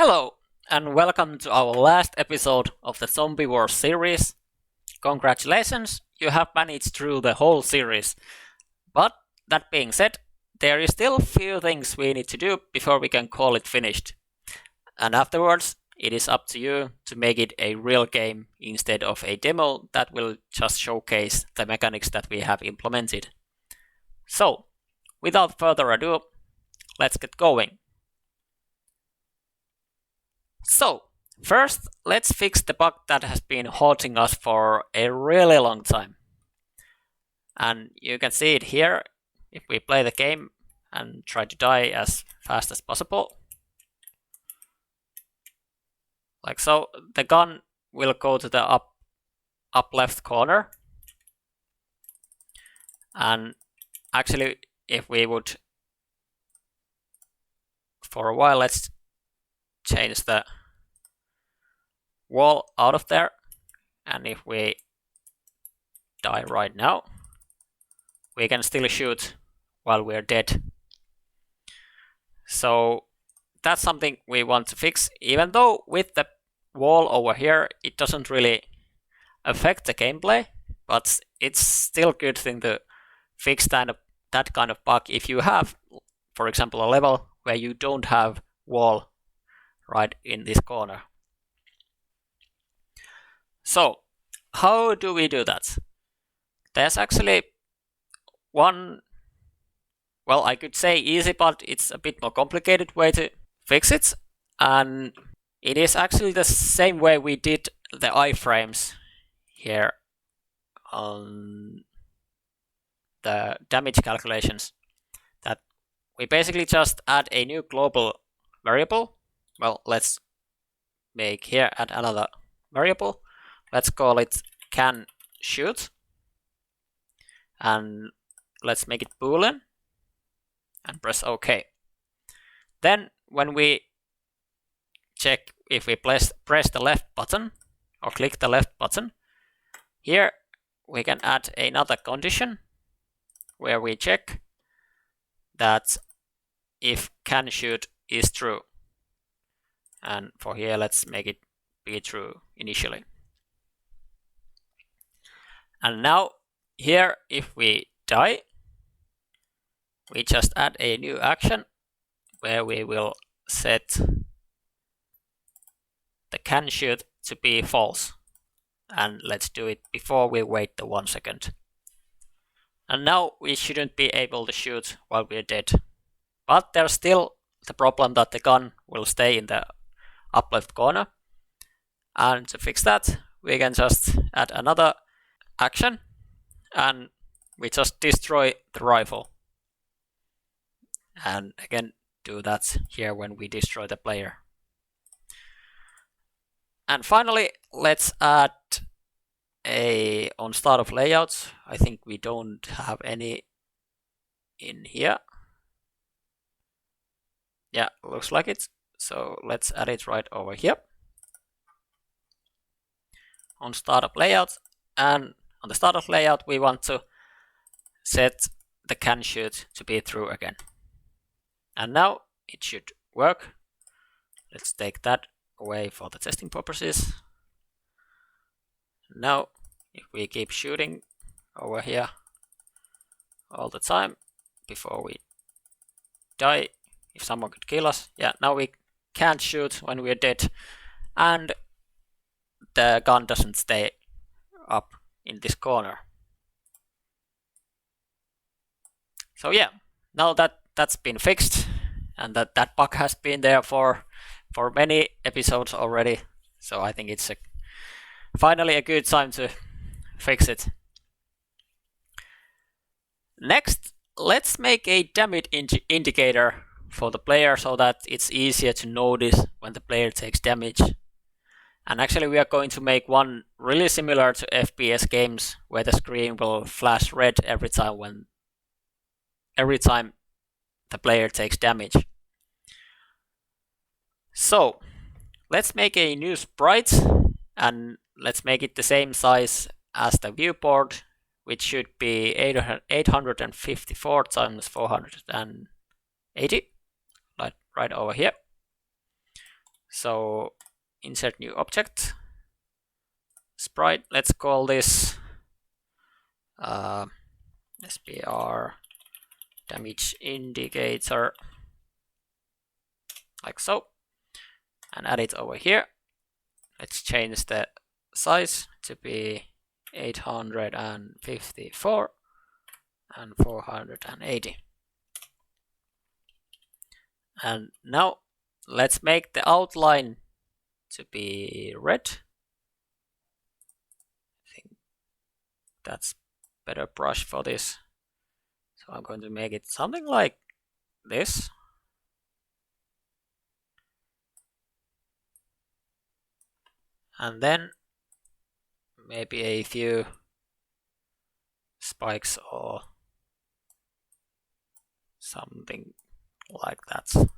Hello, and welcome to our last episode of the Zombie Wars series. Congratulations, you have managed through the whole series. But that being said, there is still few things we need to do before we can call it finished. And afterwards, it is up to you to make it a real game instead of a demo that will just showcase the mechanics that we have implemented. So, without further ado, let's get going. So, first, let's fix the bug that has been haunting us for a really long time. And you can see it here if we play the game and try to die as fast as possible. Like so, the gun will go to the up left corner. And actually, if we would, for a while, let's change the wall out of there, and if we die right now, we can still shoot while we're dead. So that's something we want to fix, even though with the wall over here it doesn't really affect the gameplay, but it's still a good thing to fix that kind of bug if you have, for example, a level where you don't have wall right in this corner. So, how do we do that? There's actually one, well, I could say easy, but it's a bit more complicated way to fix it. And it is actually the same way we did the iframes here on the damage calculations. That we basically just add a new global variable. Well, let's make here add another variable. Let's call it can shoot, and let's make it boolean and press OK. Then when we check if we press the left button or click the left button, here we can add another condition where we check that if can shoot is true. And for here, let's make it be true initially. And now here, if we die, we just add a new action where we will set the can shoot to be false. And let's do it before we wait the 1 second. And now we shouldn't be able to shoot while we're dead. But there's still the problem that the gun will stay in the up left corner. And to fix that, we can just add another action, and we just destroy the rifle. And again, do that here when we destroy the player. And finally, let's add on start of layouts. I think we don't have any in here. Yeah, looks like it. So let's add it right over here on startup layout. And on the startup layout, we want to set the can shoot to be true again. And now it should work. Let's take that away for the testing purposes. Now, if we keep shooting over here all the time before we die, if someone could kill us, yeah, now we can't shoot when we're dead, and the gun doesn't stay up in this corner. So yeah, now that's been fixed, and that bug has been there for many episodes already. So I think it's finally a good time to fix it. Next, let's make a damage indicator for the player so that it's easier to notice when the player takes damage. And actually we are going to make one really similar to FPS games where the screen will flash red every time the player takes damage. So let's make a new sprite, and let's make it the same size as the viewport, which should be 854 times 480, right over here. So So insert new object, sprite. Let's call this SPR damage indicator, like so, and add it over here. Let's change the size to be 854 and 480. And now let's make the outline to be red. I think that's better brush for this. So I'm going to make it something like this. And then maybe a few spikes or something like that.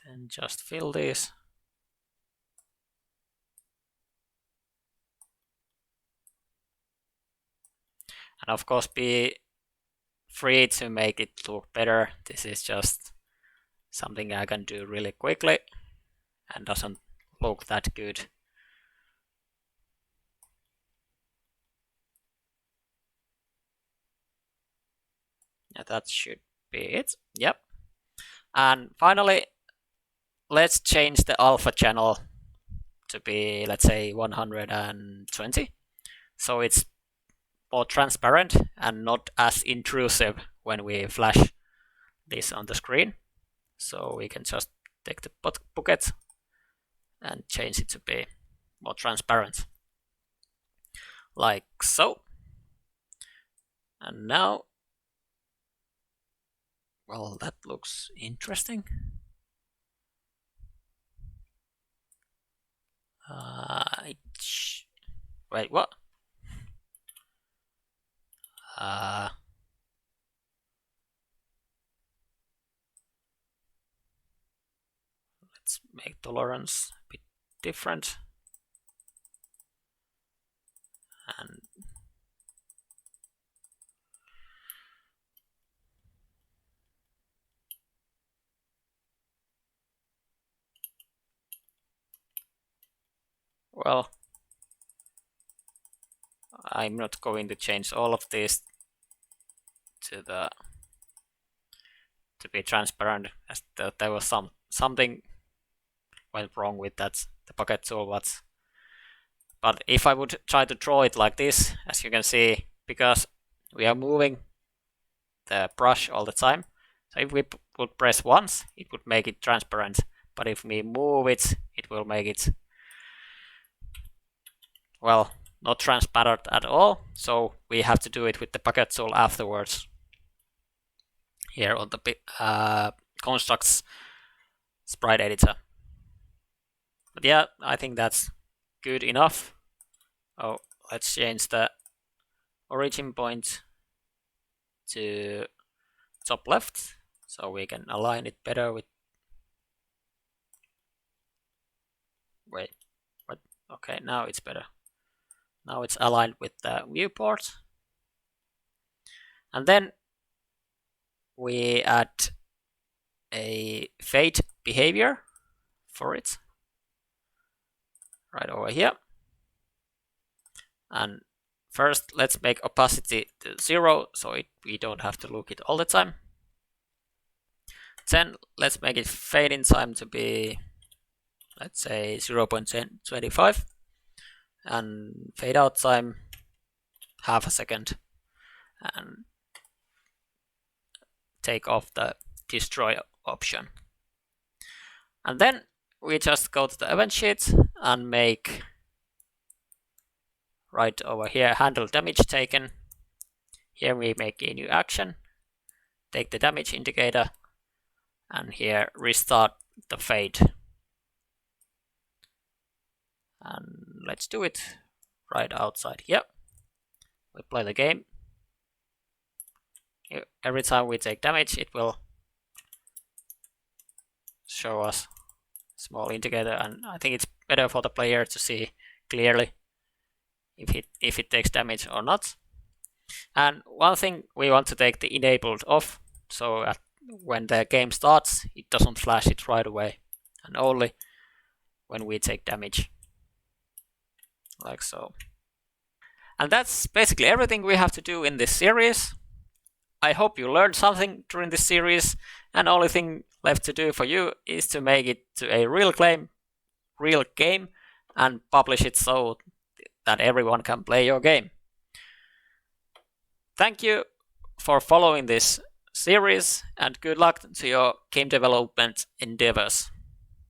Then just fill this. And of course be free to make it look better. This is just something I can do really quickly and doesn't look that good. Yeah, that should be it. Yep. And finally, let's change the alpha channel to be, let's say, 120. So it's more transparent and not as intrusive when we flash this on the screen. So we can just take the bucket and change it to be more transparent, like so. And now, well, that looks interesting. Wait, what? Let's make tolerance a bit different. And well, I'm not going to change all of this to be transparent, as there was something went wrong with that the bucket tool. But if I would try to draw it like this, as you can see, because we are moving the brush all the time, so if we would press once, it would make it transparent. But if we move it, it will make it, well, not transparent at all. So we have to do it with the bucket tool afterwards. Here on the constructs sprite editor. But yeah, I think that's good enough. Oh, let's change the origin point to top left so we can align it better with. Wait, what? Okay, now it's better. Now it's aligned with the viewport. And then we add a fade behavior for it right over here. And first, let's make opacity to 0 so we don't have to look it all the time. Then let's make it fade in time to be, let's say, 0.25, and fade out time half a second, and take off the destroy option. And then we just go to the event sheet and make right over here handle damage taken. Here we make a new action, take the damage indicator, and here restart the fade. And let's do it right outside here. We play the game. Every time we take damage, it will show us small indicator, and I think it's better for the player to see clearly if it takes damage or not. And one thing we want to take the enabled off, so when the game starts, it doesn't flash it right away, and only when we take damage, like so. And that's basically everything we have to do in this series. I hope you learned something during this series, and the only thing left to do for you is to make it to a real game, and publish it so that everyone can play your game. Thank you for following this series, and good luck to your game development endeavors.